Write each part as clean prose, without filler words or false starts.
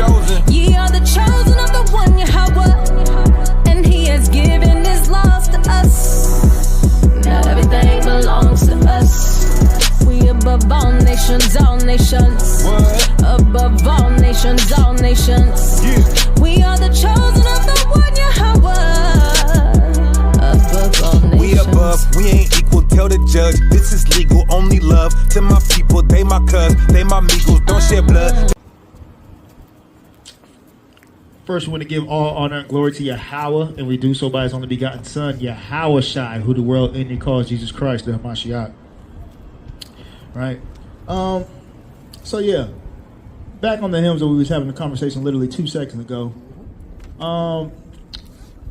chosen. Ye are the chosen of the one Yahweh, and he has given his laws to us. Not everything belongs to us. We above all nations, all nations. What? Above all nations, all nations. Yeah. We are the chosen of the one Yahweh. Above all nations. We above, we ain't equal, tell the judge. This is legal, only love to my people. They my cuz, they my amigos, don't shed blood. First, we want to give all honor and glory to Yahweh, and we do so by his only begotten Son, Yahweh Shai, who the world indeed calls Jesus Christ, the Hamashiach. Right? So yeah, back on the hymns that we was having a conversation literally 2 seconds ago. On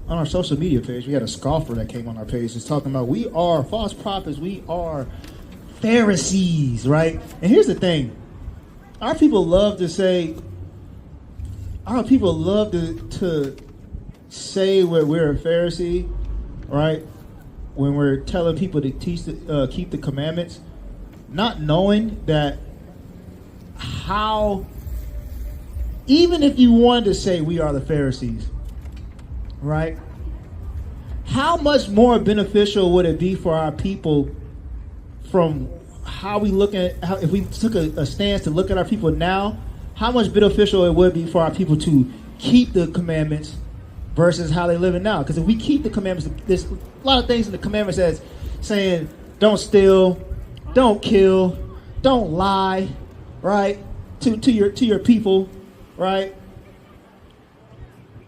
our social media page, we had a scoffer that came on our page that's talking about we are false prophets, we are Pharisees, right? And here's the thing. Our people love to say to say we're a Pharisee, right? When we're telling people to teach keep the commandments, not knowing that how, even if you wanted to say we are the Pharisees, right? How much more beneficial would it be for our people from how we look at how, if we took a stance to look at our people now, how much beneficial it would be for our people to keep the commandments versus how they live it now? Because if we keep the commandments, there's a lot of things in the commandments that's saying don't steal, don't kill, don't lie, right? To your people, right?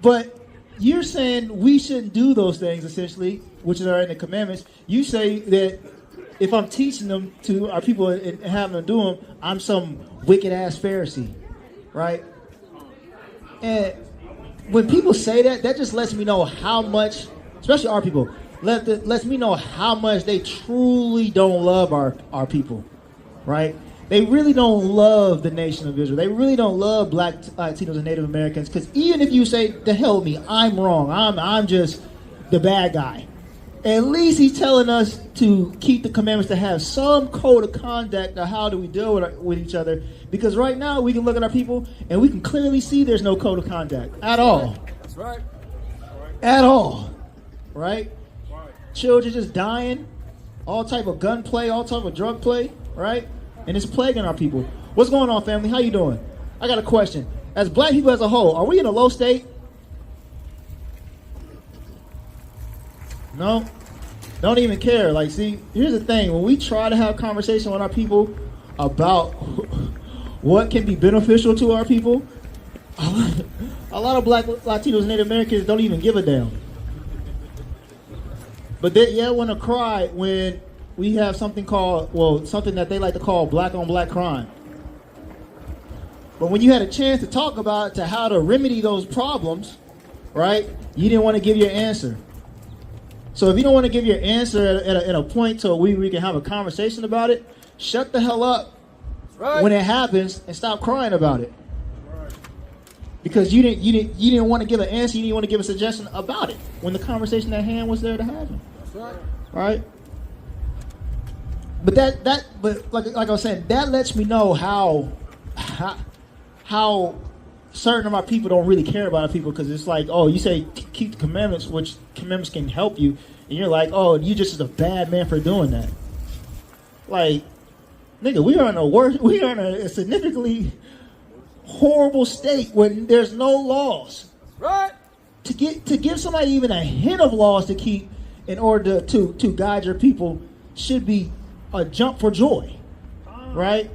But you're saying we shouldn't do those things, essentially, which are in the commandments. You say that if I'm teaching them to our people and having them do them, I'm some wicked ass Pharisee, right? And when people say that, that just lets me know how much, especially our people, lets me know how much they truly don't love our people, right? They really don't love the nation of Israel. They really don't love Black, Latinos, and Native Americans. Because even if you say, "The hell with me, I'm wrong. I'm just the bad guy," at least he's telling us to keep the commandments, to have some code of conduct of how do we deal with each other. Because right now we can look at our people and we can clearly see there's no code of conduct at all. That's right. At all, right? Children just dying, all type of gun play, all type of drug play, right? And it's plaguing our people. What's going on, family? How you doing? I got a question. As Black people as a whole, are we in a low state? No? Don't even care. Like, see, here's the thing. When we try to have conversation with our people about what can be beneficial to our people, a lot of Black, Latinos, and Native Americans don't even give a damn. But they want to cry when we have something something that they like to call black on black crime. But when you had a chance to talk about to how to remedy those problems, right, you didn't want to give your answer. So if you don't want to give your answer at a point so we can have a conversation about it, shut the hell up when it happens and stop crying about it. Because you didn't want to give an answer, you didn't want to give a suggestion about it when the conversation at hand was there to happen. Right? But but like I was saying, that lets me know how certain of our people don't really care about our people, because it's like, oh, you say keep the commandments, which commandments can help you, and you're like, oh, you just is a bad man for doing that. Like, nigga, we are in a significantly horrible state when there's no laws. Right. To give somebody even a hint of laws to keep in order to guide your people should be a jump for joy, right?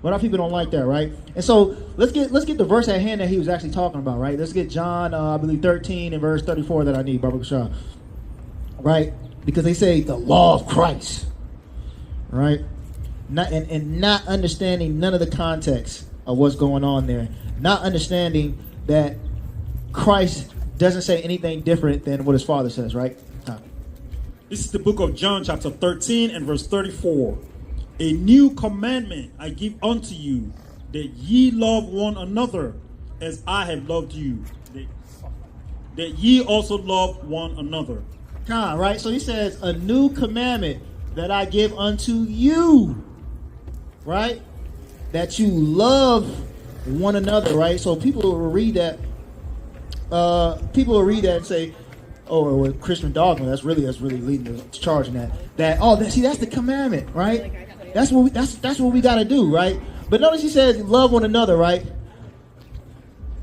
But our people don't like that, right? And so let's get the verse at hand that he was actually talking about, right? Let's get John, I believe 13 and verse 34 that I need, Baruch Shah, right? Because they say the law of Christ, right? Not understanding none of the context of what's going on there, not understanding that Christ doesn't say anything different than what his Father says, right? This is the book of John, chapter 13 and verse 34. A new commandment I give unto you, that ye love one another as I have loved you, that ye also love one another. Right? So he says, a new commandment that I give unto you, right? That you love one another, right? So people will read that. People will read that and say, "Oh, well, Christian dogma. That's really leading to charging that. That's the commandment, right? That's what we got to do, right? But notice he says, love one another, right?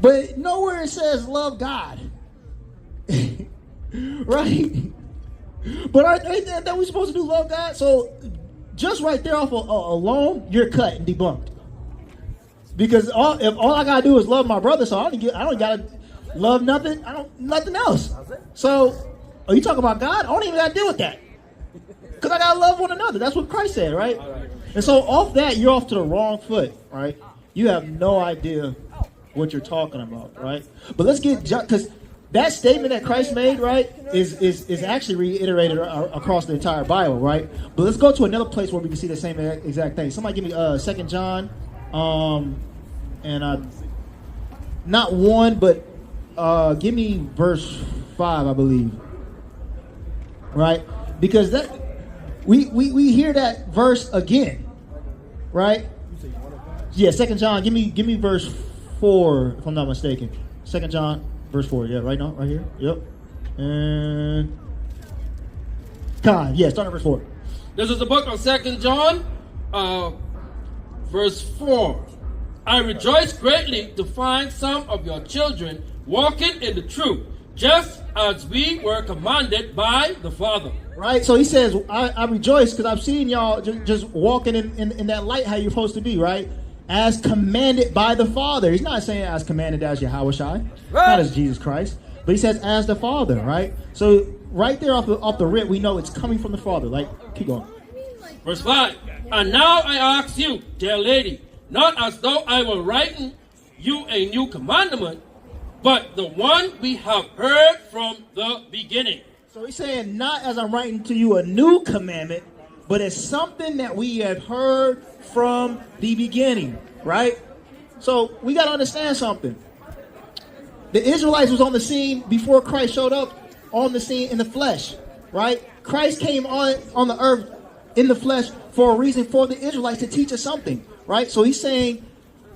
But nowhere it says love God, right? But ain't that we supposed to do, love God? So just right there off alone, you're cut and debunked. Because if all I gotta do is love my brother, so I don't gotta love nothing. Nothing else. So, are you talking about God? I don't even gotta deal with that. Because I gotta love one another. That's what Christ said, right? And so off that, you're off to the wrong foot, right? You have no idea what you're talking about, right? But let's get, because that statement that Christ made, right, is actually reiterated across the entire Bible, right? But let's go to another place where we can see the same exact thing. Somebody give me 2 John, not 1, but give me verse 5, I believe, right? Because that we hear that verse again, right? Yeah, 2 John. Give me verse 4, if I'm not mistaken. 2 John, verse 4. Yeah, right now, right here. Yep. And start at verse 4. This is the book of 2 John, verse 4. I rejoice greatly to find some of your children walking in the truth, just as we were commanded by the Father. Right, so he says, I rejoice because I've seen y'all just walking in that light how you're supposed to be, right? As commanded by the Father. He's not saying as commanded as Yahweh Shai, not as Jesus Christ, but he says as the Father, right? So right there off the rip, we know it's coming from the Father. Like, keep going. Verse 5. And now I ask you, dear lady, not as though I were writing you a new commandment, but the one we have heard from the beginning. So he's saying, not as I'm writing to you a new commandment, but it's something that we have heard from the beginning, right? So we got to understand something. The Israelites was on the scene before Christ showed up on the scene in the flesh, right? Christ came on the earth in the flesh for a reason, for the Israelites to teach us something, right? So he's saying,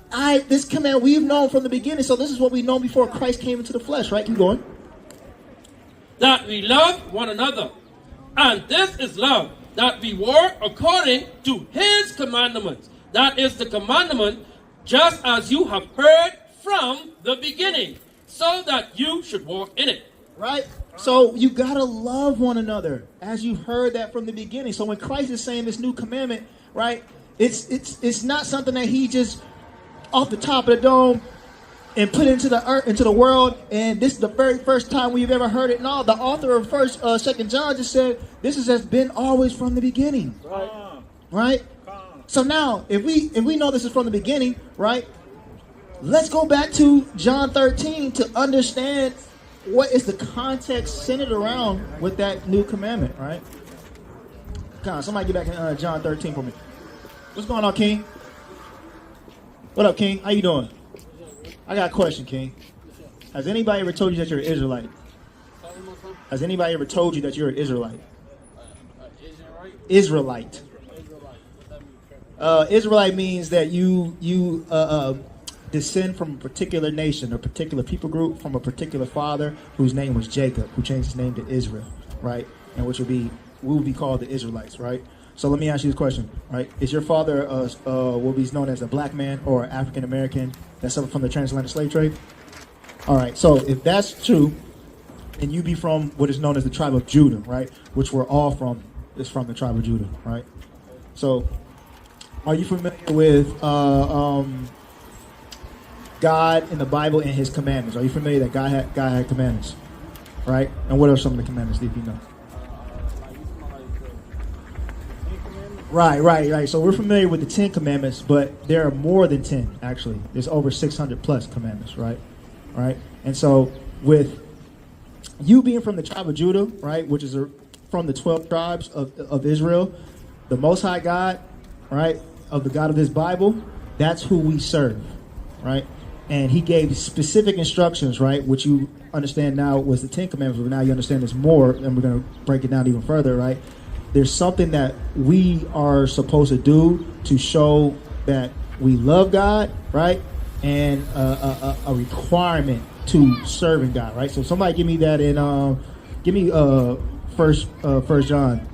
this command we've known from the beginning, so this is what we've known before Christ came into the flesh, right? Keep going. That we love one another. And this is love, that we walk according to his commandments. That is the commandment, just as you have heard from the beginning, so that you should walk in it. Right? So you got to love one another, as you heard that from the beginning. So when Christ is saying this new commandment, right, it's not something that he just off the top of the dome and put into the earth, into the world, and this is the very first time we've ever heard it. No, the author of 2 John just said this has been always from the beginning, right? So now, if we know this is from the beginning, right? Let's go back to John 13 to understand what is the context centered around with that new commandment, right? Come on, somebody get back in John 13 for me. What's going on, King? What up, King? How you doing? I got a question, King. Has anybody ever told you that you're an Israelite? Has anybody ever told you that you're an Israelite? Israelite. Israelite means that you descend from a particular nation, a particular people group, from a particular father whose name was Jacob, who changed his name to Israel, right? And which we would be called the Israelites, right? So let me ask you this question, right? Is your father what is known as a black man or African American that suffered from the transatlantic slave trade? All right, so if that's true, then you be from what is known as the tribe of Judah, right? Which we're all from, is from the tribe of Judah, right? So are you familiar with God in the Bible and his commandments? Are you familiar that God had commandments, right? And what are some of the commandments, if you know? Right. So we're familiar with the 10 commandments, but there are more than 10, actually. There's over 600 plus commandments, right? And so with you being from the tribe of Judah, right, which is from the 12 tribes of Israel, the Most High God, right, of the God of this Bible, that's who we serve, right? And he gave specific instructions, right, which you understand now was the 10 commandments, but now you understand there's more, and we're going to break it down even further, right? There's something that we are supposed to do to show that we love God, right? and a requirement to serving God, right? So somebody give me that in give me first John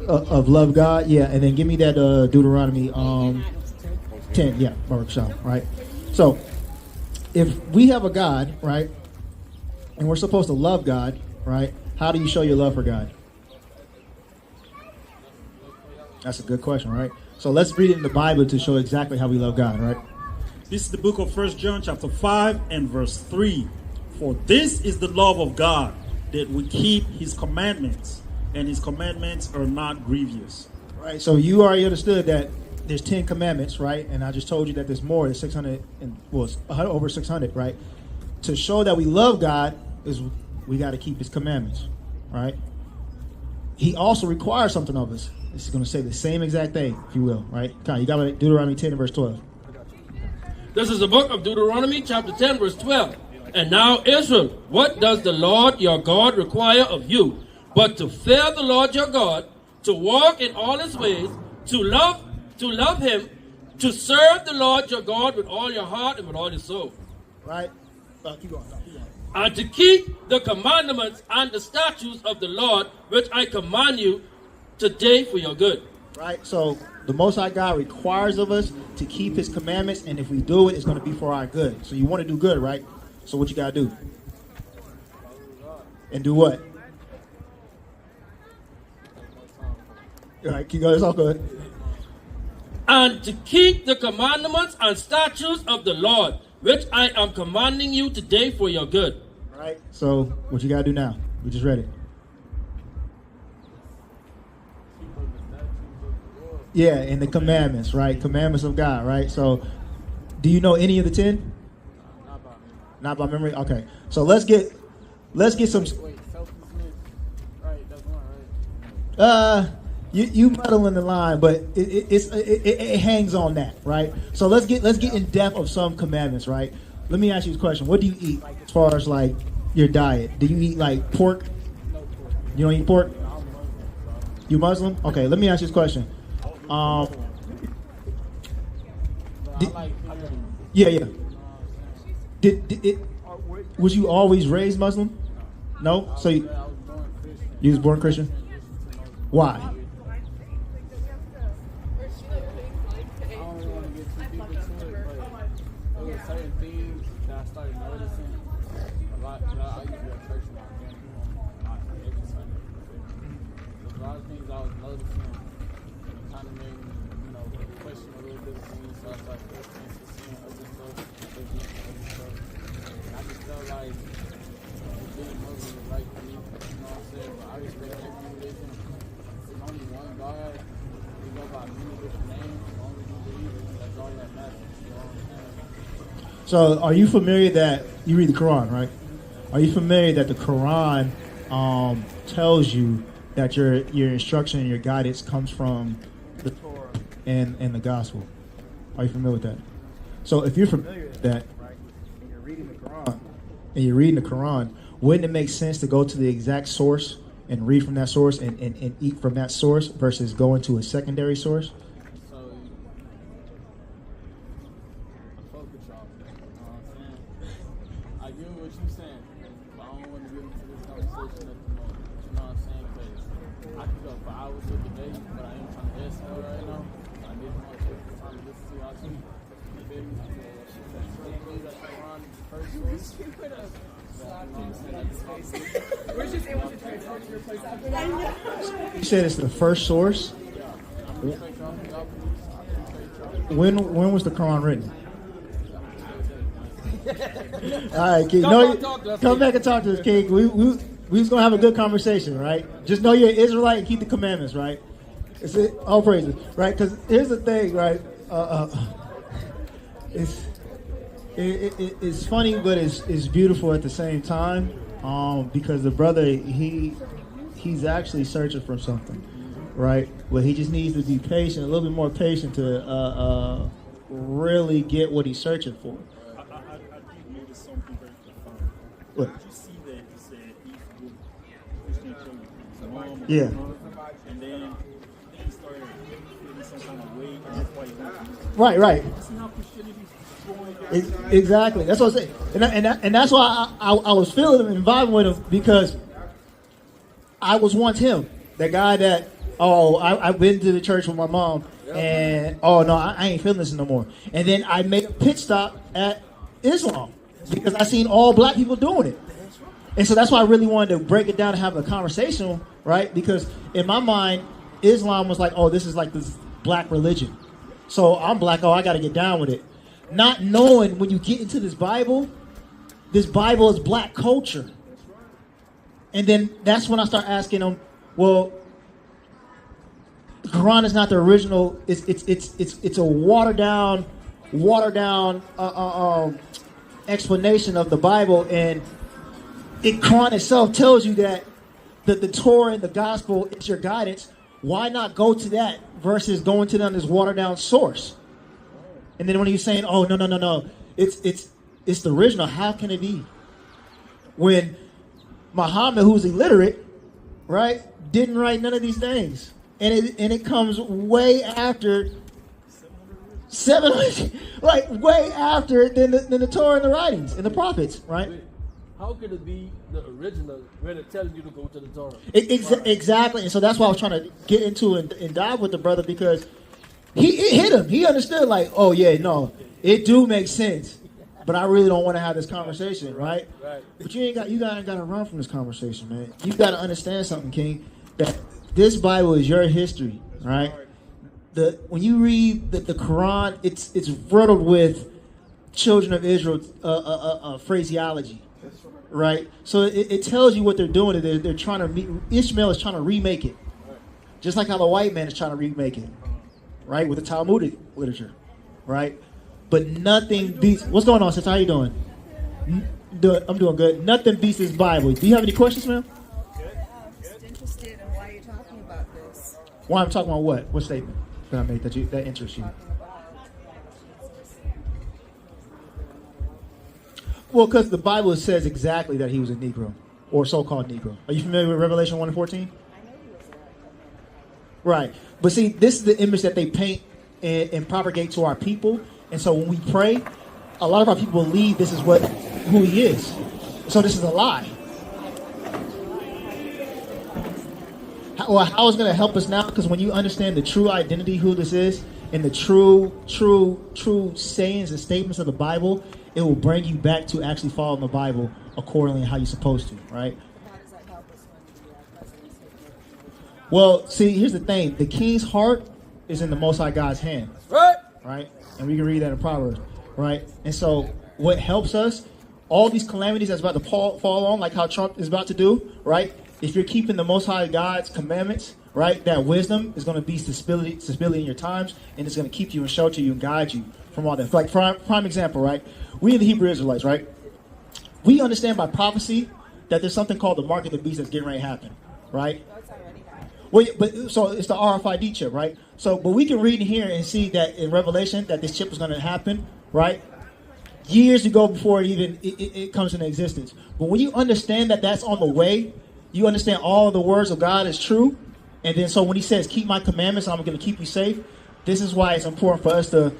of love God, yeah, and then give me that Deuteronomy 10, yeah, Baruch Shalom, right? So if we have a God, right, and we're supposed to love God, right? How do you show your love for God? That's a good question, right? So let's read it in the Bible to show exactly how we love God, right? This is the book of 1 John chapter 5 and verse 3. For this is the love of God, that we keep his commandments, and his commandments are not grievous. Right. So you already understood that there's 10 commandments, right? And I just told you that there's more. There's 600 and over 600, right? To show that we love God is we got to keep his commandments, right? He also requires something of us. This is going to say the same exact thing, if you will, right? You got Deuteronomy 10 and verse 12. This is the book of Deuteronomy, chapter 10, verse 12. And now, Israel, what does the Lord your God require of you? But to fear the Lord your God, to walk in all his ways, to love him, to serve the Lord your God with all your heart and with all your soul. Right? Keep going. And to keep the commandments and the statutes of the Lord, which I command you today for your good. Right? So the Most High God requires of us to keep his commandments, and if we do it, it's going to be for our good. So you want to do good, right? So what you got to do? And do what? All right, keep going. It's all good. And to keep the commandments and statutes of the Lord, which I am commanding you today for your good. Right? So what you got to do now? We just read it. Yeah, and the commandments, right? Commandments of God, right? So, do you know any of the 10? Not by memory. Okay, so let's get some. Wait, selflessness, right? That's one, right? You muddling the line, but it hangs on that, right? So let's get in depth of some commandments, right? Let me ask you a question. What do you eat as far as like your diet? Do you eat like pork? No pork. You don't eat pork? I'm Muslim, so. You Muslim? Okay, let me ask you this question. But I like Yeah. Was you always raised Muslim? No. So I was born Christian. you was born Christian? Why? I don't want to get too deep into it, but there were certain things that I started noticing a lot. I used to be at church with my family every Sunday. There's a lot of things I was noticing, and it kind of made me, question a little bit of things. So I started seeing other stuff, other stuff. And I just felt like being Muslim was right for me. You know what I'm saying? But I respect every religion. There's only one God. We go by many different names. As long as you believe it, that's all that matters. You know what I'm saying? So are you familiar that you read the Quran, right? Are you familiar that the Quran tells you that your instruction and your guidance comes from the Torah and the gospel? Are you familiar with that? So if you're familiar with that, right, and you're reading the Quran, wouldn't it make sense to go to the exact source and read from that source and eat from that source versus going to a secondary source? So, I fuck with y'all. You know what I'm saying? I get what you're saying, but I don't want to get into this conversation at the moment. You know what I'm saying? Because I could go for hours of the day, but I ain't trying to exhale right now. I didn't want to take the time to listen to y'all speak. You feel me? So, I believe that Quran is the first source. You said it's the first source. When was the Quran written? All right, King. Come back and talk to us, King. We was gonna have a good conversation, right? Just know you're an Israelite and keep the commandments, right? It's it. All praises, right? Because here's the thing, right? It's funny, but it's beautiful at the same time, because the brother he's actually searching for something, right? But he just needs to be patient, a little bit more patient to really get what he's searching for. I did notice something very profound. What? Did you see that he said Christian children? Yeah. And then he started feeling some kind of way, and that's why he went to Right. See how Christianity is destroying Exactly. That's what I'm saying. And that's why I was feeling him and vibing with him, because I was once him. That guy that, I've been to the church with my mom, and, no, I ain't feeling this no more. And then I made a pit stop at Islam because I seen all black people doing it. And so that's why I really wanted to break it down and have a conversation, right? Because in my mind, Islam was like, this is like this black religion. So I'm black, I got to get down with it. Not knowing when you get into this Bible is black culture. And then that's when I start asking them, well, the Quran is not the original. It's a watered down explanation of the Bible, and Quran itself tells you that the Torah and the Gospel is your guidance. Why not go to that versus going to this watered down source? And then when he's saying, no, it's the original. How can it be? When Muhammad, who's illiterate, right, didn't write none of these things. And it comes way after 700, like way after than the Torah and the writings and the prophets, right? How could it be the original when it tells you to go to the Torah? Exactly. And so that's why I was trying to get into and dive with the brother, because it hit him. He understood, like, it do make sense. But I really don't want to have this conversation, right? Right. But you gotta run from this conversation, man. You gotta understand something, King, that this Bible is your history, right? When you read the Quran, it's riddled with children of Israel phraseology, right? So it tells you what they're doing. They're trying to Ishmael is trying to remake it, just like how the white man is trying to remake it, right? With the Talmudic literature, right? But nothing beats. What's going on, sis? How you doing? I'm doing good. Nothing beats this Bible. Do you have any questions, ma'am? Just interested in why you're talking about this. Why I'm talking about what? What statement that I made that interests you? Well, because the Bible says exactly that he was a Negro, or so-called Negro. Are you familiar with Revelation 1:14? I know he was Right. But see, this is the image that they paint and propagate to our people. And so when we pray, a lot of our people believe this is who he is. So this is a lie. How is it going to help us now? Because when you understand the true identity, who this is, and the true sayings and statements of the Bible, it will bring you back to actually following the Bible accordingly how you're supposed to, right? How does that help us when the president's here? Well, see, here's the thing. The king's heart is in the Most High God's hand. Right. Right? And we can read that in Proverbs, right? And so what helps us, all these calamities that's about to fall on, like how Trump is about to do, right? If you're keeping the Most High God's commandments, right, that wisdom is going to be stability in your times, and it's going to keep you and shelter you and guide you from all that. Like prime example, right? We the Hebrew Israelites, right? We understand by prophecy that there's something called the mark of the beast that's getting ready to happen, right? Oh, it's already happened. Well, but so it's the RFID chip, right? So, but we can read in here and see that in Revelation that this chip is going to happen, right? Years ago before it comes into existence. But when you understand that that's on the way, you understand all of the words of God is true. And then so when he says, keep my commandments, I'm going to keep you safe. This is why it's important for us to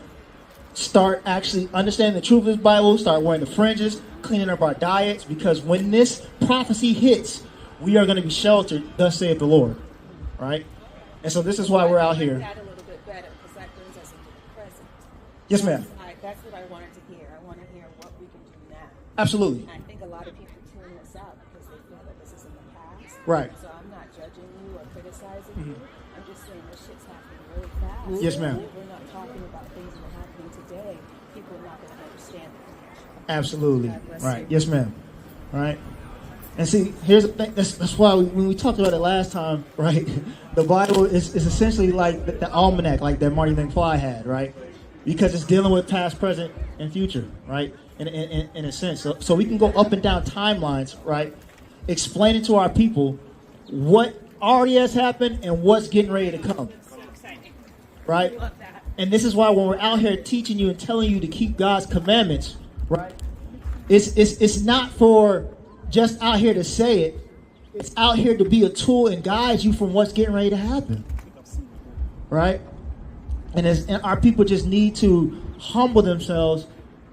start actually understanding the truth of this Bible, start wearing the fringes, cleaning up our diets, because when this prophecy hits, we are going to be sheltered, thus saith the Lord, right? And so this is why we're out here. That a little bit better, because that brings us into the present. Yes, ma'am. That's what I wanted to hear. I want to hear what we can do now. Absolutely. I think a lot of people tune this out because they feel that this is in the past. Right. So I'm not judging you or criticizing you. I'm just saying this shit's happening really fast. Yes, ma'am. If we're not talking about things that are happening today, people are not going to understand the connection. Absolutely. God bless Right. you. Yes, ma'am. Right. And see, here's the thing. That's why when we talked about it last time, right? The Bible is essentially like the almanac, like that Marty McFly had, right? Because it's dealing with past, present, and future, right? In a sense. So we can go up and down timelines, right? Explaining to our people what already has happened and what's getting ready to come. Right? And this is why when we're out here teaching you and telling you to keep God's commandments, right? It's not for just out here to say it. It's out here to be a tool and guide you from what's getting ready to happen. Right? And our people just need to humble themselves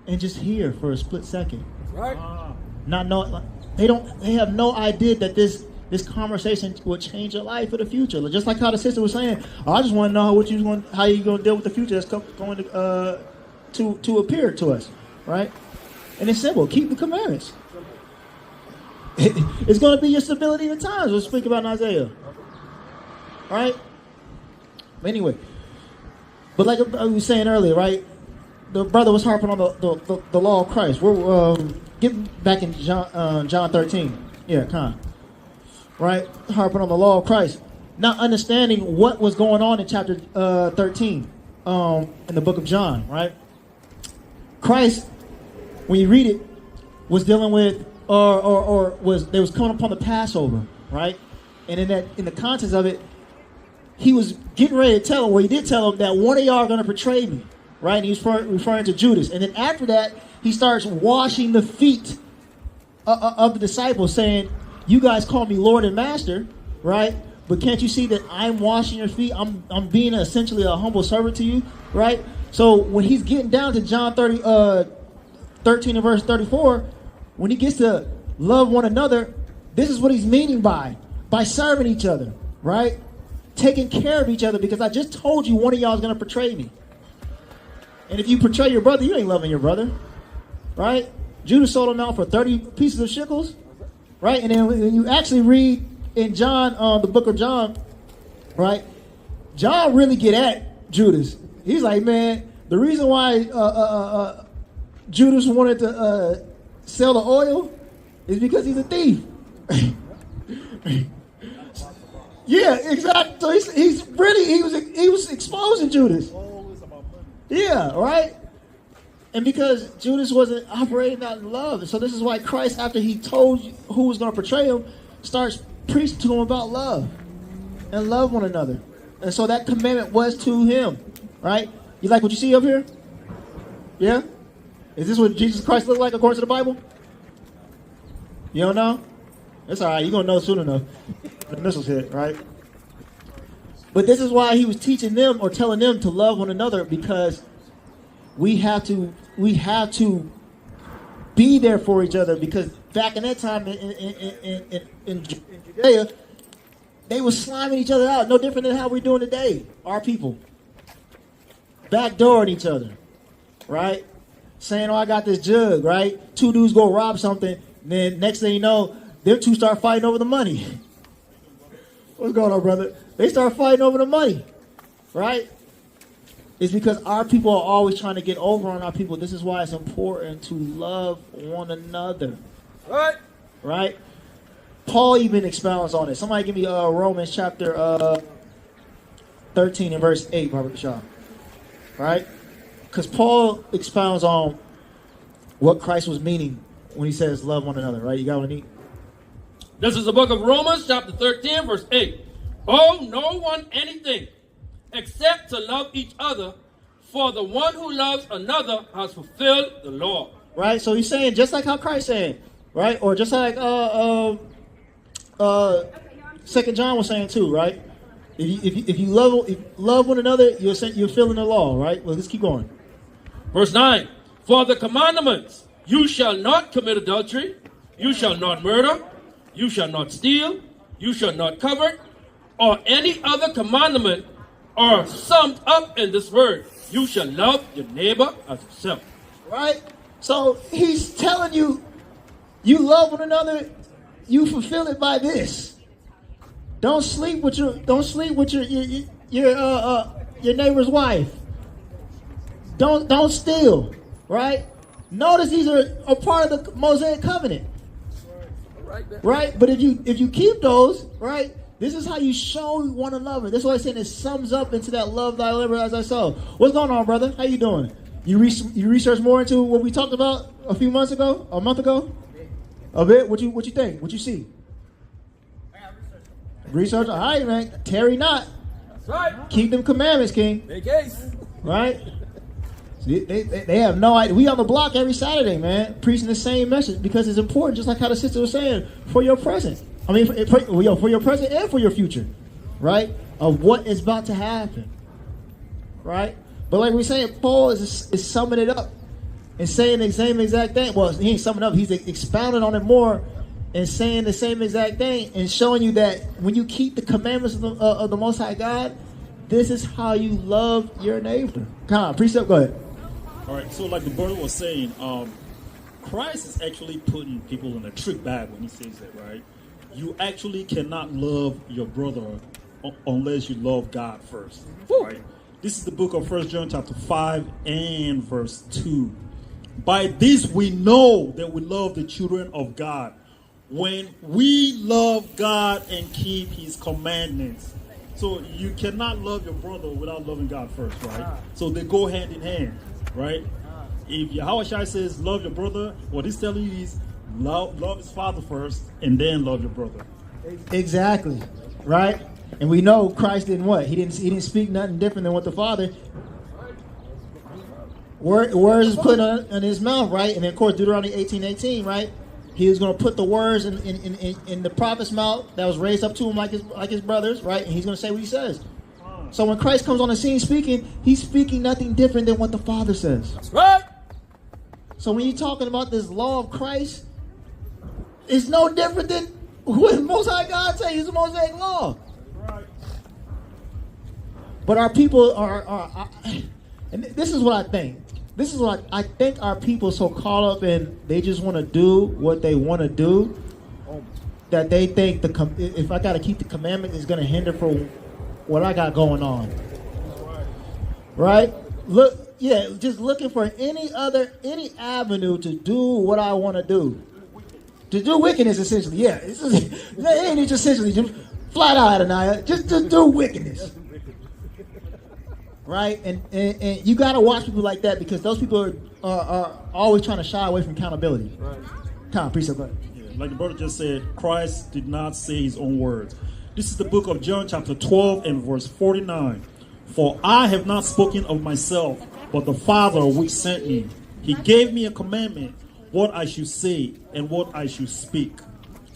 and just hear for a split second. Right? Not know, they have no idea that this conversation will change your life for the future. Just like how the sister was saying, oh, I just want to know how you're going to deal with the future that's going to appear to us, right? And it's simple. Keep the commandments. It's going to be your stability in times. We'll speak about in Isaiah. All right? Anyway, but like I was saying earlier, right? The brother was harping on the law of Christ. We're getting back in John 13. Yeah, right? Harping on the law of Christ. Not understanding what was going on in chapter 13 in the book of John, right? Christ, when you read it, was dealing with they was coming upon the Passover, right? And in the context of it, he was getting ready to tell him, well, he did tell him that one of y'all are going to betray me, right? And he's referring to Judas. And then after that, he starts washing the feet of the disciples, saying, you guys call me Lord and Master, right? But can't you see that I'm washing your feet? I'm being essentially a humble servant to you, right? So when he's getting down to John 13 and verse 34, when he gets to love one another, this is what he's meaning by serving each other, right? Taking care of each other, because I just told you one of y'all is going to betray me. And if you betray your brother, you ain't loving your brother, right? Judas sold him out for 30 pieces of shekels, right? And then when you actually read in John, the book of John, right? John really get at Judas. He's like, man, the reason why Judas wanted to sell the oil is because he's a thief. Yeah, exactly. So he was exposing Judas. Yeah, right? And because Judas wasn't operating out in love. So this is why Christ, after he told you who was going to betray him, starts preaching to him about love and love one another. And so that commandment was to him, right? You like what you see up here? Yeah? Is this what Jesus Christ looked like according to the Bible? You don't know? It's all right. You're going to know soon enough. The missiles hit, right? But this is why he was teaching them or telling them to love one another, because we have to be there for each other, because back in that time in Judea, they were sliming each other out, no different than how we're doing today, our people. Backdooring each other, right? Saying, oh, I got this jug, right? Two dudes go rob something, and then next thing you know, them two start fighting over the money. What's going on, brother? They start fighting over the money, right? It's because our people are always trying to get over on our people. This is why it's important to love one another. Right? Right? Paul even expounds on it. Somebody give me Romans chapter 13 and verse 8, Robert Shaw. Right? Because Paul expounds on what Christ was meaning when he says love one another. Right? You got what I need? This is the book of Romans, chapter 13, verse 8. Owe no one anything except to love each other, for the one who loves another has fulfilled the law. Right? So he's saying, just like how Christ said, right? Or just like 2 John was saying too, right? If you love one another, you're fulfilling the law, right? Well, let's keep going. Verse 9. For the commandments, you shall not commit adultery, you shall not murder, you shall not steal, you shall not covet, or any other commandment are summed up in this word: you shall love your neighbor as yourself. Right? So he's telling you, you love one another, you fulfill it by this. Don't sleep with your neighbor's wife. Don't steal. Right? Notice these are a part of the Mosaic covenant. Right? But if you keep those, right, this is how you show one another. That's why I'm saying it sums up into that love thy neighbor as thyself. What's going on, brother? How you doing? You research more into what we talked about a month ago? A bit? What you think? What you see? Research? All right, man. Tarry not. That's right. Keep them commandments, King. Big case. Right? They have no idea. We on the block every Saturday, man, preaching the same message, because it's important, just like how the sister was saying, for your present. I mean, for your present and for your future, right? Of what is about to happen, right? But like we're saying, Paul is summing it up and saying the same exact thing. Well, he ain't summing up. He's expounding on it more and saying the same exact thing and showing you that when you keep the commandments of the Most High God, this is how you love your neighbor. Come on, precept, go ahead. All right, so like the brother was saying, Christ is actually putting people in a trick bag when he says that, right? You actually cannot love your brother unless you love God first, right? This is the book of 1 John chapter 5 and verse 2. By this we know that we love the children of God, when we love God and keep his commandments. So you cannot love your brother without loving God first, right? So they go hand in hand, right? If Yahushua says love your brother, what he's telling you is love his father first and then love your brother. Exactly, right? And we know Christ didn't what? He didn't speak nothing different than what the Father. Words is put on his mouth, right? And then, of course, Deuteronomy 18:18, right? He was going to put the words in the prophet's mouth that was raised up to him like his brothers, right? And he's going to say what he says. So when Christ comes on the scene speaking, he's speaking nothing different than what the Father says. That's right. So when you're talking about this law of Christ, it's no different than what Most High God says. It's the Mosaic law. But our people are and this is what I think. This is what I think our people so caught up in, they just want to do what they want to do, that they think if I got to keep the commandment, it's going to hinder for what I got going on. Right? Look, yeah, just looking for any avenue to do what I want to do. To do wickedness, essentially. Yeah, it ain't just essentially, just flat out, Adonai, just do wickedness. Right? And you got to watch people like that, because those people are always trying to shy away from accountability. Right. Come on, precept. Yeah, like the brother just said, Christ did not say his own words. This is the book of John chapter 12 and verse 49. For I have not spoken of myself, but the Father which sent me. He gave me a commandment, what I should say and what I should speak.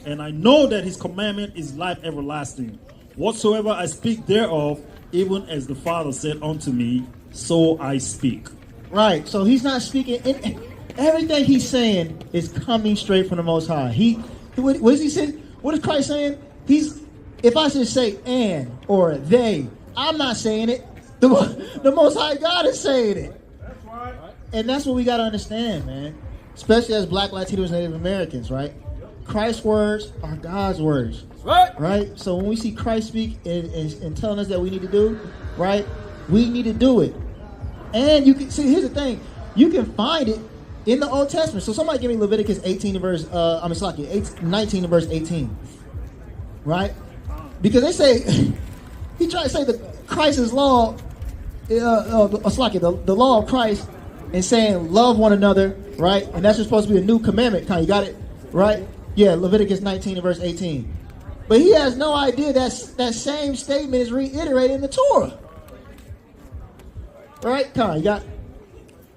And I know that his commandment is life everlasting. Whatsoever I speak thereof, even as the Father said unto me, so I speak. Right. So he's not speaking. Everything he's saying is coming straight from the Most High. What is he saying? What is Christ saying? If I should say and or they, I'm not saying it. The Most High God is saying it. That's right. And that's what we got to understand, man. Especially as Black, Latinos, Native Americans, right? Christ's words are God's words. Right? So when we see Christ speak and telling us that we need to do, right? We need to do it. And you can see, here's the thing. You can find it in the Old Testament. So somebody give me Leviticus 19 and verse 19 and verse 18. Right? Because they say, he tried to say that Christ's law, the law of Christ, and saying love one another, right? And that's just supposed to be a new commandment. You got it? Right? Yeah, Leviticus 19 and verse 18. But he has no idea that same statement is reiterated in the Torah. Right? Come on, you got.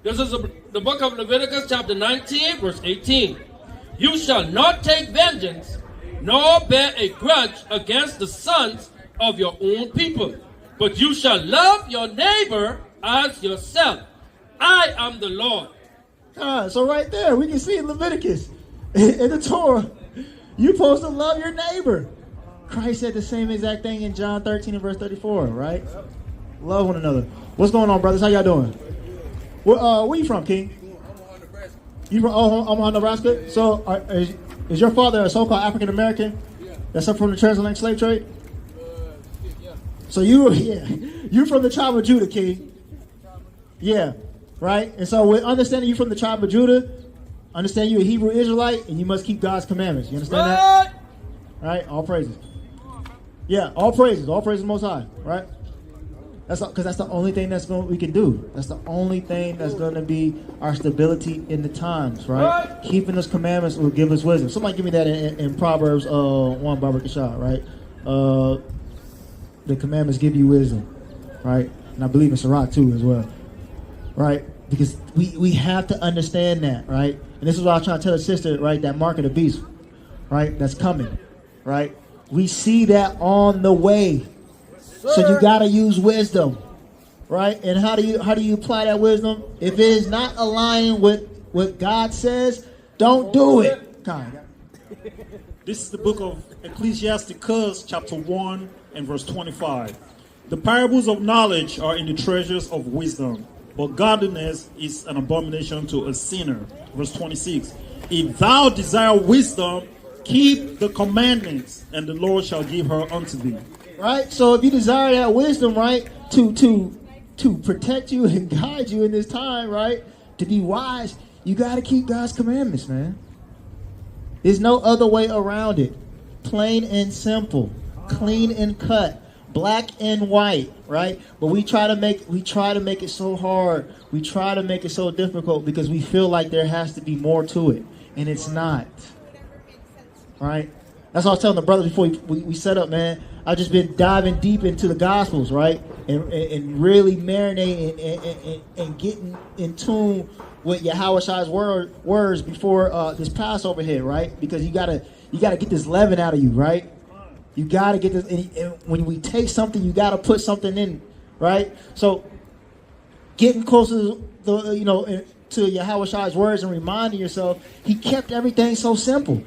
This is the book of Leviticus chapter 19 verse 18. You shall not take vengeance, nor bear a grudge against the sons of your own people, but you shall love your neighbor as yourself. I am the Lord. So right there, we can see in Leviticus, in the Torah, you're supposed to love your neighbor. Christ said the same exact thing in John 13 and verse 34, right? Love one another. What's going on, brothers? How y'all doing? Where you from, King? I'm on Nebraska. You from Omaha, Nebraska? So is your father a so-called African American? Yeah. That's up from the transatlantic slave trade? Yeah. So you're from the tribe of Judah, King. Yeah, right? And so with understanding you from the tribe of Judah, understand you a Hebrew Israelite, and you must keep God's commandments. You understand that? Right? All praises. Yeah, all praises. All praises Most High, right? Because that's the only thing we can do. That's the only thing that's going to be our stability in the times, right? Keeping those commandments will give us wisdom. Somebody give me that in Proverbs 1, Baba Kashah, right? The commandments give you wisdom, right? And I believe in Sirach too as well, right? Because we have to understand that, right? And this is what I was trying to tell the sister, right? That mark of the beast, right? That's coming, right? We see that on the way. So you got to use wisdom, right? And how do you apply that wisdom? If it is not aligning with what God says, don't do it. God. This is the book of Ecclesiasticus, chapter 1 and verse 25. The parables of knowledge are in the treasures of wisdom, but godliness is an abomination to a sinner. Verse 26. If thou desire wisdom, keep the commandments, and the Lord shall give her unto thee. Right? So if you desire that wisdom, right, to protect you and guide you in this time, right, to be wise, you got to keep God's commandments, man. There's no other way around it. Plain and simple, clean and cut, black and white, right? But we try to make it so hard. We try to make it so difficult because we feel like there has to be more to it, and it's not. Right? That's what I was telling the brothers before we set up, man. I've just been diving deep into the Gospels, right? And really marinating and getting in tune with Yahweh's words before this Passover hit, right? Because you gotta get this leaven out of you, right? You gotta get this. And when we take something, you gotta put something in, right? So getting closer to Yahweh's words and reminding yourself, He kept everything so simple.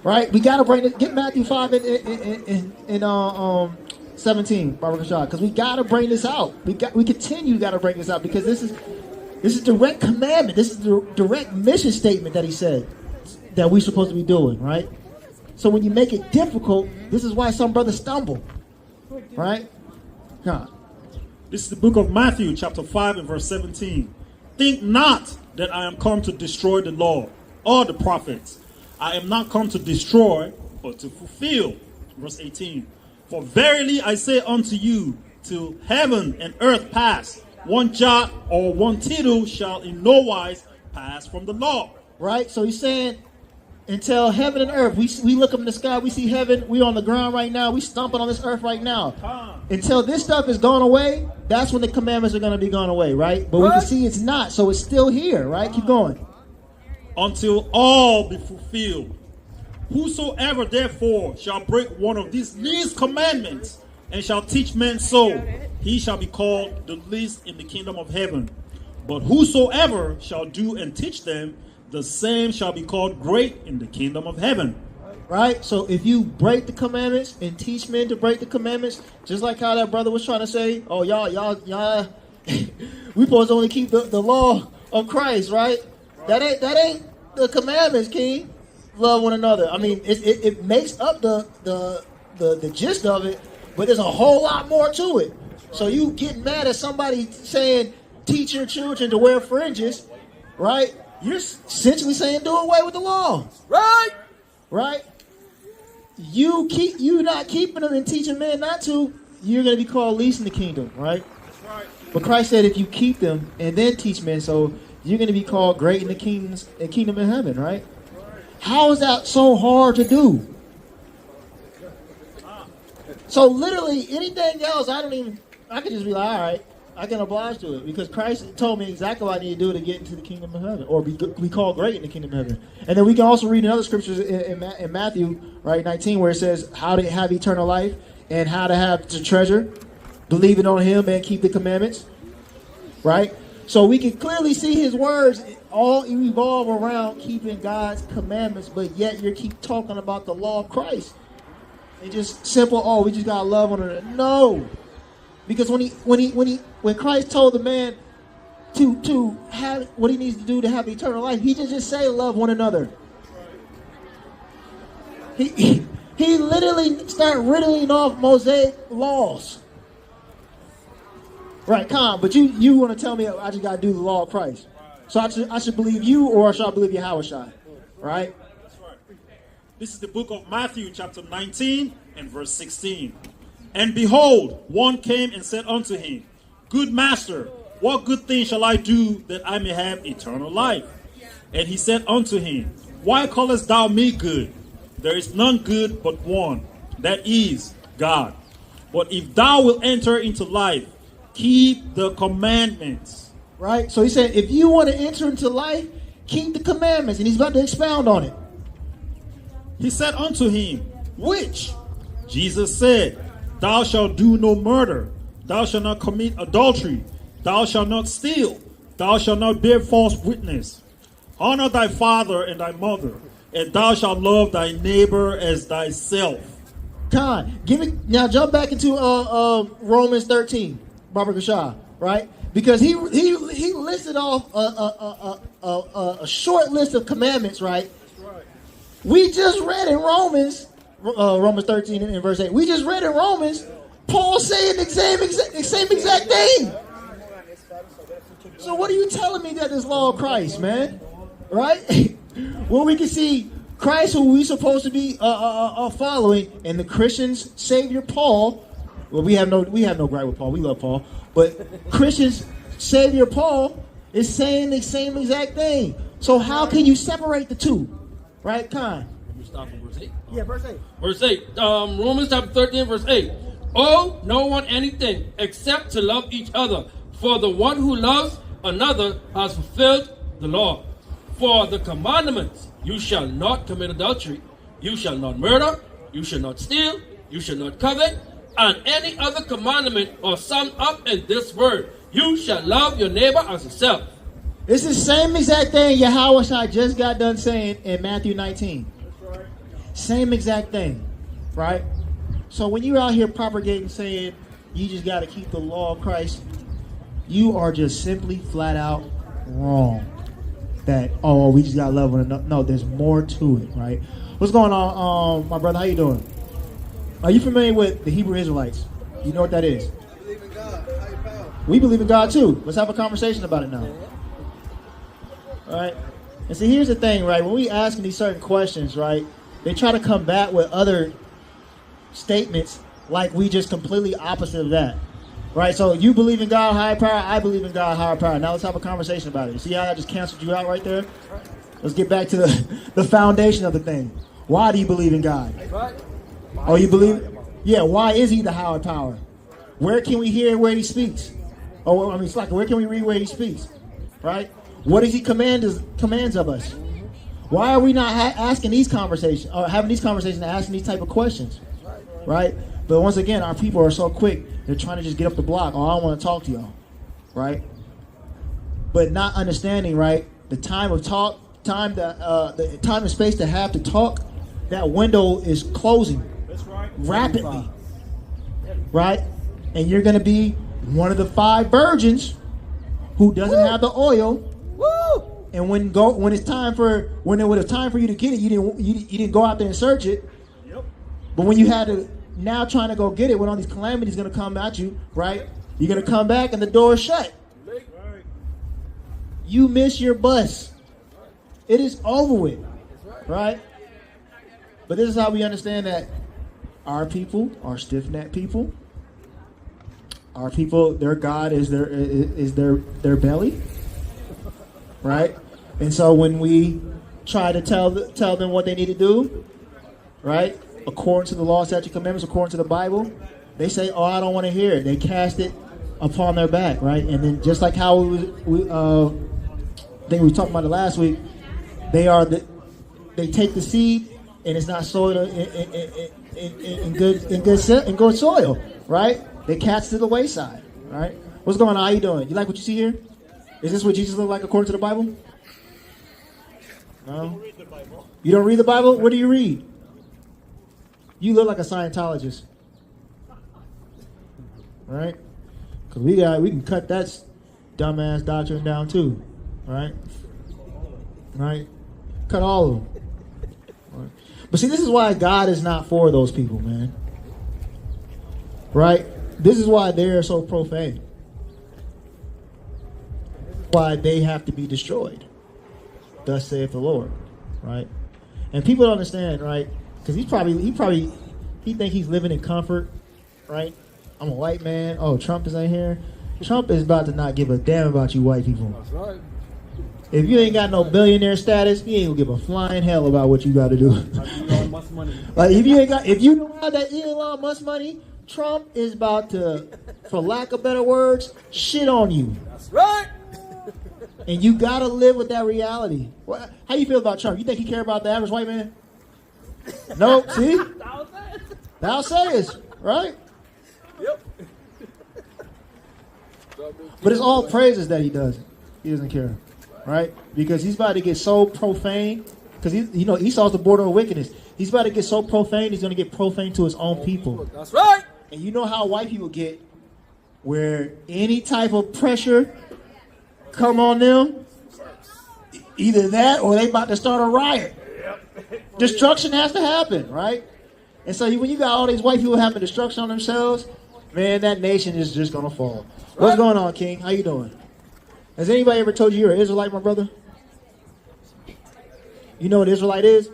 Right, we gotta bring it. Get Matthew 5 and 17, Barbara Kashad, because we gotta bring this out. We gotta bring this out because this is direct commandment. This is the direct mission statement that He said that we're supposed to be doing. Right. So when you make it difficult, this is why some brothers stumble. Right. God. This is the book of Matthew, chapter 5 and verse 17. Think not that I am come to destroy the law or the prophets. I am not come to destroy, but to fulfill. Verse 18. For verily I say unto you, till heaven and earth pass, one jot or one tittle shall in no wise pass from the law. Right? So He's saying, until heaven and earth, we look up in the sky, we see heaven, we're on the ground right now, we stomping on this earth right now. Until this stuff is gone away, that's when the commandments are going to be gone away, right? But we can see it's not, so it's still here, right? Keep going. Until all be fulfilled. Whosoever therefore shall break one of these least commandments and shall teach men so, he shall be called the least in the kingdom of heaven. But whosoever shall do and teach them, the same shall be called great in the kingdom of heaven. Right? So if you break the commandments and teach men to break the commandments, just like how that brother was trying to say, oh, y'all, we supposed to only keep the law of Christ, right? That ain't the commandments, King. Love one another. I mean, it makes up the gist of it, but there's a whole lot more to it. So you getting mad at somebody saying teach your children to wear fringes, right? You're essentially saying do away with the law, right? Right? You not keeping them and teaching men not to. You're going to be called least in the kingdom, right? That's right. But Christ said if you keep them and then teach men, so you're going to be called great in the kingdom of heaven, right? How is that so hard to do? So literally anything else, I could just be like, all right, I can oblige to it because Christ told me exactly what I need to do to get into the kingdom of heaven or be called great in the kingdom of heaven. And then we can also read in other scriptures in Matthew, right, 19, where it says how to have eternal life and how to have the treasure, believing on Him and keep the commandments, right? So we can clearly see His words all revolve around keeping God's commandments, but yet you keep talking about the law of Christ. It's just simple, we just gotta love one another. No. Because when Christ told the man to have what he needs to do to have eternal life, He didn't just say love one another. He literally started riddling off Mosaic laws. Right, Khan, but you want to tell me I just got to do the law of Christ. So I should believe you or should I believe Yahweh? Right? That's right. This is the book of Matthew chapter 19 and verse 16. And behold, one came and said unto him, Good master, what good thing shall I do that I may have eternal life? And he said unto him, Why callest thou me good? There is none good but one, that is God. But if thou wilt enter into life, keep the commandments. Right? So he said, if you want to enter into life, keep the commandments. And he's about to expound on it. He said unto him, Which? Jesus said, Thou shalt do no murder. Thou shalt not commit adultery. Thou shalt not steal. Thou shalt not bear false witness. Honor thy father and thy mother, and thou shalt love thy neighbor as thyself. Con, give me now. Jump back into Romans 13, Barbara Kashah, right? Because he listed off a short list of commandments, right? We just read in Romans 13 and verse 8. We just read in Romans, Paul saying the same exact thing. So what are you telling me that this law of Christ, man? Right? Well, we can see Christ, who we supposed to be following, and the Christians' Savior Paul. Well, we have no gripe with Paul. We love Paul, but Christians' Savior Paul is saying the same exact thing. So how can you separate the two? Right, Con? Let me start from verse 8. Yeah, verse 8. Verse 8. Romans chapter 13, verse 8. Owe no one anything except to love each other. For the one who loves another has fulfilled the law. For the commandments, you shall not commit adultery, you shall not murder, you shall not steal, you shall not covet, and any other commandment are summed up in this word: you shall love your neighbor as yourself. It's the same exact thing Yahweh just got done saying in Matthew 19. Same exact thing, right? So when you're out here propagating saying you just got to keep the law of Christ, you are just simply flat out wrong. That, oh, we just got to love one another. No, there's more to it, right? What's going on, my brother? How you doing? Are you familiar with the Hebrew Israelites? You know what that is? I believe in God. Higher power. We believe in God too. Let's have a conversation about it now. All right? And see, here's the thing, right? When we asking these certain questions, right, they try to come back with other statements like we just completely opposite of that. Right? So you believe in God, higher power. I believe in God, higher power. Now let's have a conversation about it. You see how I just canceled you out right there? Let's get back to the foundation of the thing. Why do you believe in God? Oh, you believe? Yeah, why is he the higher power? Where can we hear where he speaks? Oh, I mean, it's like, where can we read where he speaks? Right? What does he commands of us? Why are we not asking these conversations, or having these conversations and asking these type of questions? Right? But once again, our people are so quick, they're trying to just get up the block. Oh, I don't want to talk to y'all. Right? But not understanding, right, the time of talk, the time and space to have to talk, that window is closing rapidly. Right? And you're going to be one of the 5 virgins who doesn't have the oil. And when it was time for you to get it, you didn't go out there and search it. But when you had to now trying to go get it, when all these calamities going to come at you, right? You're going to come back and the door is shut. You miss your bus. It is over with, right? But this is how we understand that our people are stiff-necked people. Our people, their God is their belly, right? And so when we try to tell them what they need to do, right, according to the law, statute, commandments, according to the Bible, they say, "Oh, I don't want to hear it." They cast it upon their back, right? And then just like how I think we were talking about it last week, they take the seed and it's not soiled in good soil, right? They cast it to the wayside, right? What's going on? How you doing? You like what you see here? Is this what Jesus looked like according to the Bible? No? You don't read the Bible? What do you read? You look like a Scientologist. Right? Because we can cut that dumbass doctrine down too. Right? Right? Cut all of them. Right? But see, this is why God is not for those people, man. Right? This is why they're so profane. Why they have to be destroyed. Thus saith the Lord. Right? And people don't understand, right? Because he think he's living in comfort, right? I'm a white man. Oh, Trump is in here. Trump is about to not give a damn about you white people. That's right. If you ain't got no billionaire status, he ain't gonna give a flying hell about what you got to do. Elon Musk money. Like if you don't have that Elon Musk money, Trump is about to, for lack of better words, shit on you. That's right. And you gotta live with that reality. How you feel about Trump? You think he care about the average white man? No, see? Thou sayest, right? Yep. But it's all praises that he doesn't. He doesn't care, right? Because he's about to get so profane. Because Esau's the border of wickedness. He's about to get so profane. He's going to get profane to his own people. That's right. And you know how white people get, where any type of pressure come on them, either that or they about to start a riot. Destruction has to happen, right? And so when you got all these white people having destruction on themselves, man, that nation is just going to fall. What's going on, King? How you doing? Has anybody ever told you you're an Israelite, my brother? You know what Israelite is?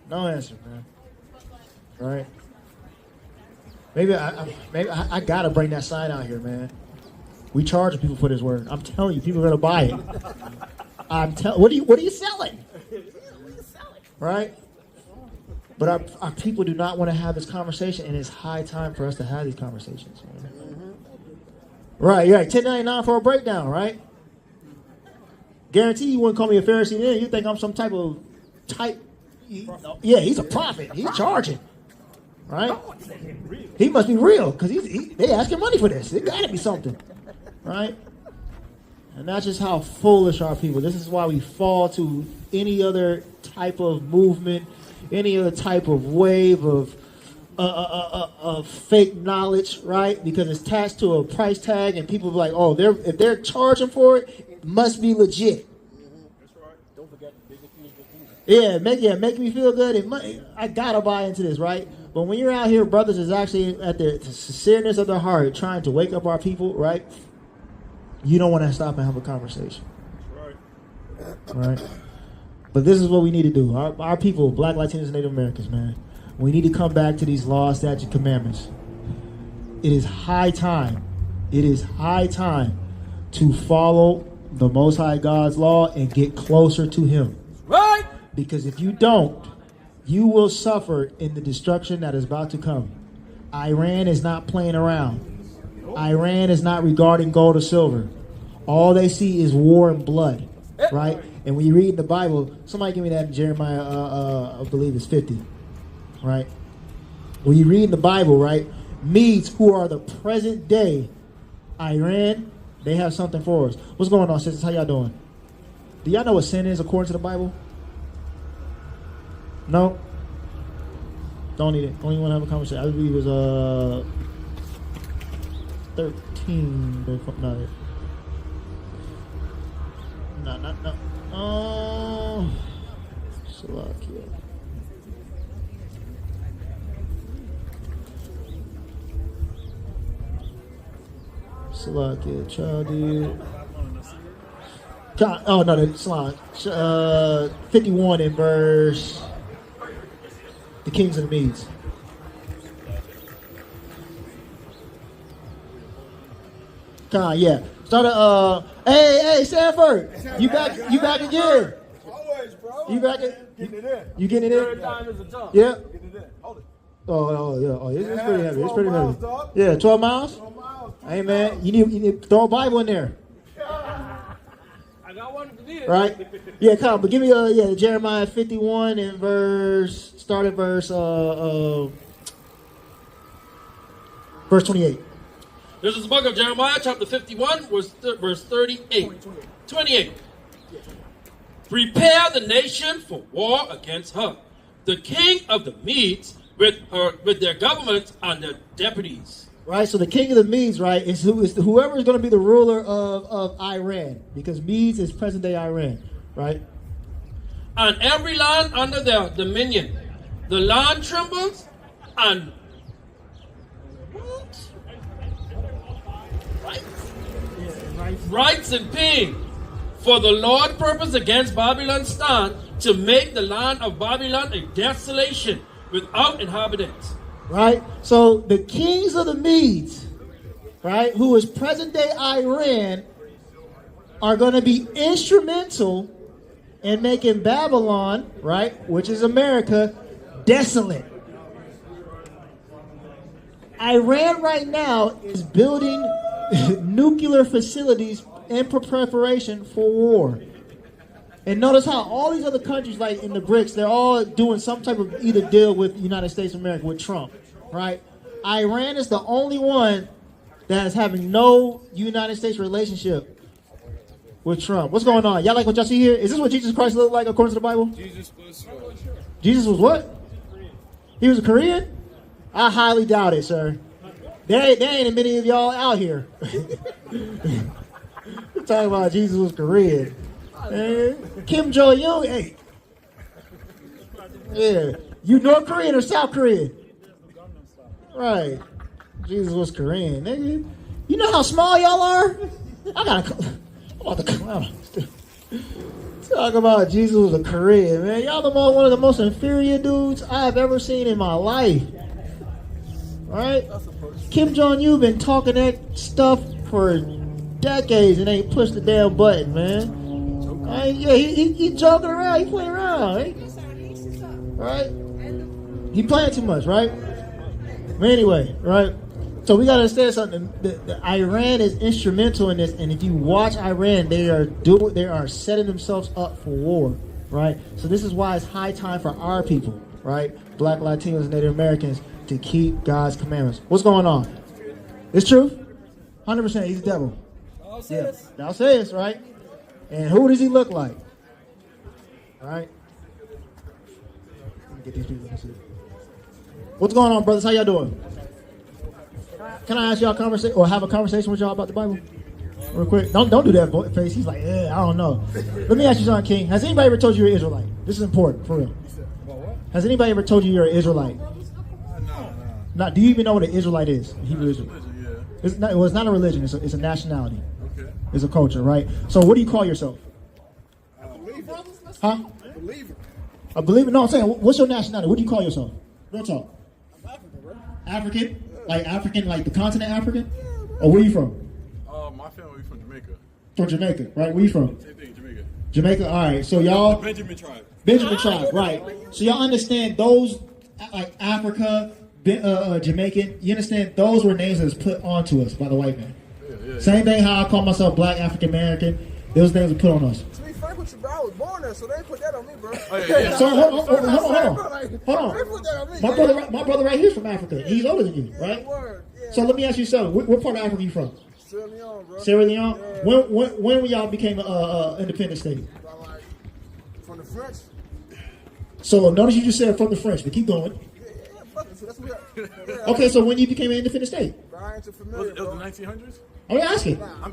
No answer, man. All right. Maybe I gotta bring that sign out here, man. We charge people for this word. I'm telling you, people are gonna buy it. What are you selling? Right? But our people do not want to have this conversation, and it's high time for us to have these conversations. Man. Right, you're right. 1099 for a breakdown, right? Guarantee you wouldn't call me a Pharisee then. You think I'm some type of yeah, he's a prophet. He's charging. Right? He must be real because they asking money for this. It got to be something. Right? And that's just how foolish our people. This is why we fall to any other type of movement, any other type of wave of fake knowledge, right? Because it's attached to a price tag, and people be like, "Oh, if they're charging for it, it must be legit." That's right. Don't forget the biggest thing is the Make me feel good. I gotta buy into this, right? But when you're out here, brothers is actually at the sincereness of their heart, trying to wake up our people, right? You don't want to stop and have a conversation, right? But this is what we need to do. Our people, Black, Latinos, and Native Americans, man, we need to come back to these laws, statutes, commandments. It is high time. It is high time to follow the Most High God's law and get closer to Him. right. Because if you don't, you will suffer in the destruction that is about to come. Iran is not playing around. Iran is not regarding gold or silver. All they see is war and blood, right? And when you read the Bible, somebody give me that in Jeremiah, I believe it's 50, right? When you read the Bible, right, Medes, who are the present day Iran, they have something for us. What's going on, sisters? How y'all doing? Do y'all know what sin is according to the Bible? No? Don't need it. Don't even want to have a conversation. I believe it was 13. No. Oh, Salakia. Salakia, child. Oh no, it's 51 in verse. The kings of the Medes. Yeah. Start hey, Sanford. You back again. Always, bro. You back it? Getting it in. You getting it in? Third time is a charm. Yeah. Getting it in. Hold it. Oh, yeah. Oh, it's pretty heavy. It's 12 pretty miles, heavy. dog. Yeah, 12 miles? 12 miles. Hey, man, you need to throw a Bible in there. I got one to do. Right? Yeah, come, but give me Jeremiah 51 and verse 28. This is the book of Jeremiah, chapter 51, verse 38. 28. Prepare the nation for war against her, the king of the Medes with their government and their deputies. Right, so the king of the Medes, right, is whoever is going to be the ruler of Iran, because Medes is present day Iran, right? And every land under their dominion, the land trembles and writes in pain. For the Lord purpose against Babylon stand to make the land of Babylon a desolation without inhabitants. Right? So the kings of the Medes, right, who is present day Iran, are going to be instrumental in making Babylon, right, which is America, desolate. Iran right now is building nuclear facilities in preparation for war. And notice how all these other countries, like in the BRICS, they're all doing some type of either deal with the United States of America, with Trump, right? Iran is the only one that is having no United States relationship with Trump. What's going on? Y'all like what y'all see here? Is this what Jesus Christ looked like according to the Bible? Jesus was what? He was a Korean? I highly doubt it, sir. There ain't many of y'all out here. We're talking about Jesus was Korean. Kim Jong-un, hey. Yeah. You North Korean or South Korean? Right. Jesus was Korean, nigga. You know how small y'all are? I'm about to come out. Talk about Jesus was a Korean, man. Y'all one of the most inferior dudes I've ever seen in my life. All right? Kim Jong-un been talking that stuff for decades and ain't pushed the damn button, man. Yeah, he joking around. He playing around, right? Right? He playing too much, right? But anyway, right? So we gotta understand something. The Iran is instrumental in this, and if you watch Iran, they are setting themselves up for war, right? So this is why it's high time for our people, right? Black, Latinos, and Native Americans to keep God's commandments. What's going on? It's true? 100%. He's the devil. Yeah, thou sayest, right? And who does he look like? All right. Let me get these people. What's going on, brothers? How y'all doing? Can I ask y'all a conversation or have a conversation with y'all about the Bible? Real quick. Don't do that face. He's like, I don't know. Let me ask you something, King. Has anybody ever told you you're an Israelite? This is important, for real. Has anybody ever told you you're an Israelite? No. Do you even know what an Israelite is? Hebrew Israelite. It's not a religion. It's a nationality. Okay. It's a culture, right? So what do you call yourself? A believer. Huh? A believer. A believer? No, I'm saying, what's your nationality? What do you call yourself? Real talk. I'm African, bro. African? Yeah. Like African, like the continent African? Yeah, or where you from? My family from Jamaica. From Jamaica, right? Where you from? Same thing, Jamaica. Jamaica, all right. So y'all... The Benjamin tribe. Benjamin tribe, right. So y'all understand those, like Africa, Jamaican, you understand those were names that was put onto us by the white man. Yeah. Same thing how I call myself Black African American. Those names were put on us. To be frank with you, bro, I was born there, so they put that on me, bro. Oh, yeah. So hold on. They put that on me. My brother right here is from Africa. He's older than you, right? Yeah. So let me ask you something. What part of Africa are you from? Sierra Leone, bro. Sierra Leone? Yeah. When y'all became an independent state? Like, from the French. So notice you just said from the French, but keep going. Yeah, fuck it. So that's what Okay, so when you became an independent state? Bro, I ain't too familiar, It was the 1900s? I'm asking. Nah,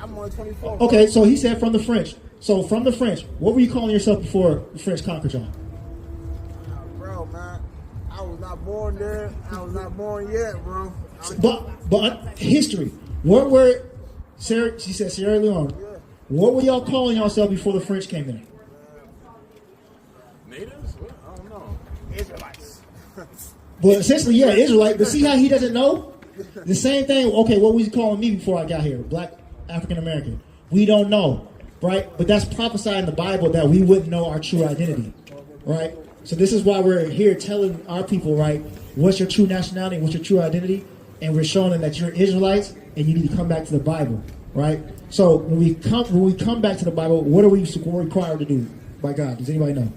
I'm only 24. Okay, so he said from the French. So from the French, what were you calling yourself before the French conquered y'all? Bro, man, I was not born there. I was not born yet, bro. But history. What were she said Sierra Leone. Yeah. What were y'all calling yourself before the French came there? Natives? What? I don't know. Israelites. Well, essentially, yeah, Israelite. But see how he doesn't know? The same thing. Okay, what was he calling me before I got here? Black African American. We don't know, right? But that's prophesied in the Bible that we wouldn't know our true identity, right? So this is why we're here telling our people, right? What's your true nationality? What's your true identity? And we're showing them that you're Israelites and you need to come back to the Bible, right? So when we come back to the Bible, what are we required to do by God? Does anybody know?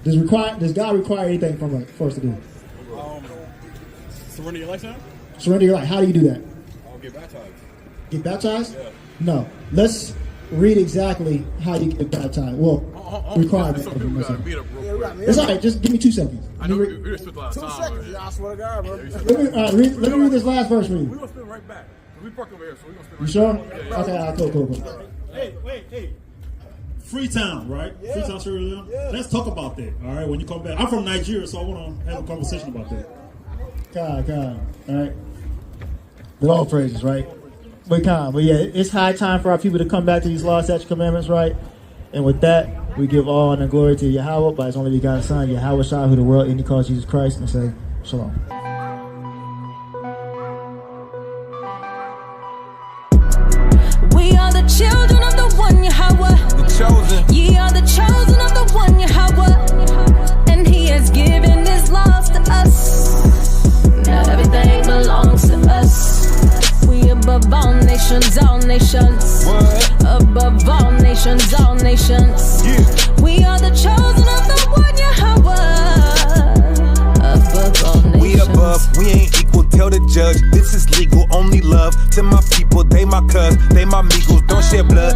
Does God require anything for us to do? Surrender your life now? Surrender your life. How do you do that? I'll get baptized. Get baptized? Yeah. No. Let's read exactly how you get baptized. Well, requirement. It's all right. Just give me 2 seconds. I know we spent a lot of time. 2 seconds, I swear to God, bro. Let me read this last verse for you. We're going to spin right back. We park over here, so we're going to spin right You sure? back. Yeah. Okay, all right, cool. Hey. Freetown, right? Yeah. Freetown, Sierra Leone. Yeah. Let's talk about that, all right? When you come back. I'm from Nigeria, so I want to have a conversation about that. God. All right. With all praises, right? But yeah, it's high time for our people to come back to these laws, statutes, commandments, right? And with that, we give all honor and glory to Yahweh by His only begotten Son, Yahweh Shai, who the world and He calls Jesus Christ, and say Shalom. We are the children of the one Yahweh. The chosen. Ye are the chosen of the one Yahweh. And He has given His laws to us. Now everything belongs to us. We above all nations, all nations. What? Above all nations, all nations. Yeah. We are the chosen of the one Yahweh. Above all nations. We above, we ain't equal, tell the judge. This is legal, only love to my they my cuz, they my amigos, don't shed blood